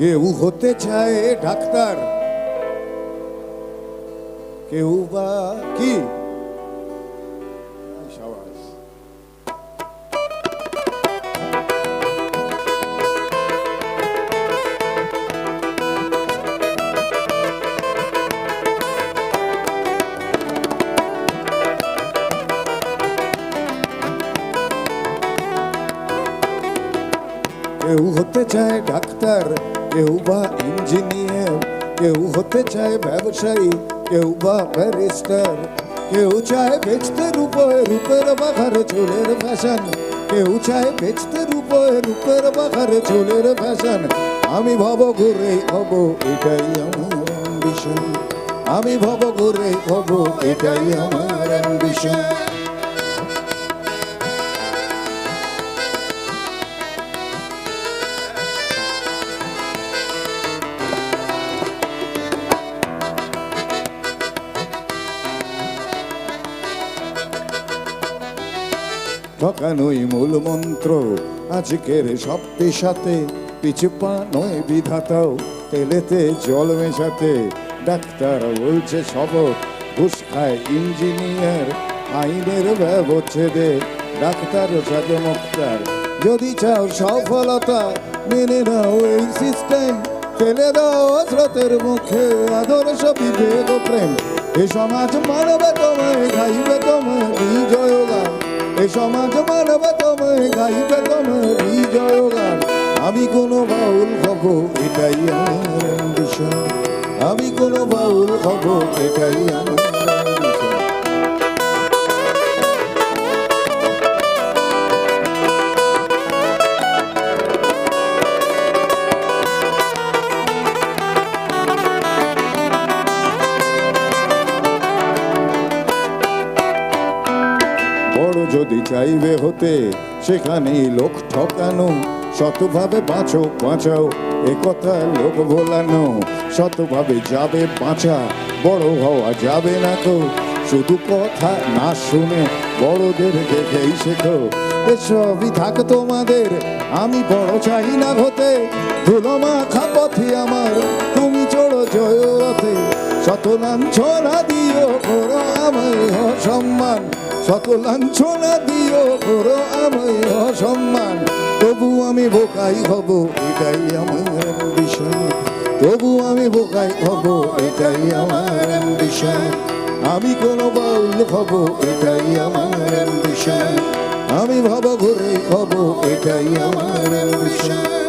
কেউ হতে চায় ডাক্তার, কেউ বা কি সাবাস। কেউ হতে চায় ডাক্তার, কেউ বা ইঞ্জিনিয়ার, কেউ হতে চায় ব্যবসায়ী, কেউ বা ব্যারিস্টার, কেউ চায় বেচতে রূপে রূপের বাঘার চুলের ফ্যাশন, কেউ চায় বেচতে রূপে রূপের বাঘার চুলের ফ্যাশন। আমি ভব ঘুরে হব এটাই আমার অ্যাম্বিশন, আমি ভব ঘুরে হব এটাই আমার অ্যাম্বিশন। ঠকানোই মূল মন্ত্র আজকের সব পেশাতে, পিছু পা নয় বিধাতাও তেলেতে জল মেশাতে। ডাক্তার বলছে শপথ, ঘুষ খায় ইঞ্জিনিয়ার, আইনের ব্যবচ্ছেদে ডাক্তার সাথে মুক্তার। যদি চাও সফলতা মেনে নাও এই সিস্টেম, ফেলে দাও স্রোতের মুখে আদর্শ বিভেদ প্রেম। এ সমাজ মানবে তোমায়, গাইবে তোমার বিজয় গান, এ সমাজ মানবে তোমায়, গাইবে তোমার বিজয় গান। আমি কোনো বাউল হব এটাই আমার অ্যাম্বিশন, আমি কোনো বাউল হব এটাই আমার অ্যাম্বিশন। বড় যদি চাইবে হতে সেখানেই লোক ঠকানো, শতভাবে বাঁচো বাঁচাও একথা লোক ভোলানো। শতভাবে যাবে বাঁচা, বড় হওয়া যাবে না তো, শুধু কথা না শুনে বড়দের দেখেই শেখো। এসবই থাক তোমাদের, আমি বড় চাই না হতে, ধুলো মাখা পথে আমার তুমি চড়ো জয় রথে। শত লাঞ্ছনা দিও করো আমায় অসম্মান, শত লাঞ্ছনা দিও করো আমায় অসম্মান। তবু আমি বোকাই হব এটাই আমার অ্যাম্বিশন, তবু আমি বোকাই হব এটাই আমার অ্যাম্বিশন। আমি কোনো বাউল হব এটাই আমার অ্যাম্বিশন, আমি ভব ঘুরে হব এটাই আমার অ্যাম্বিশন।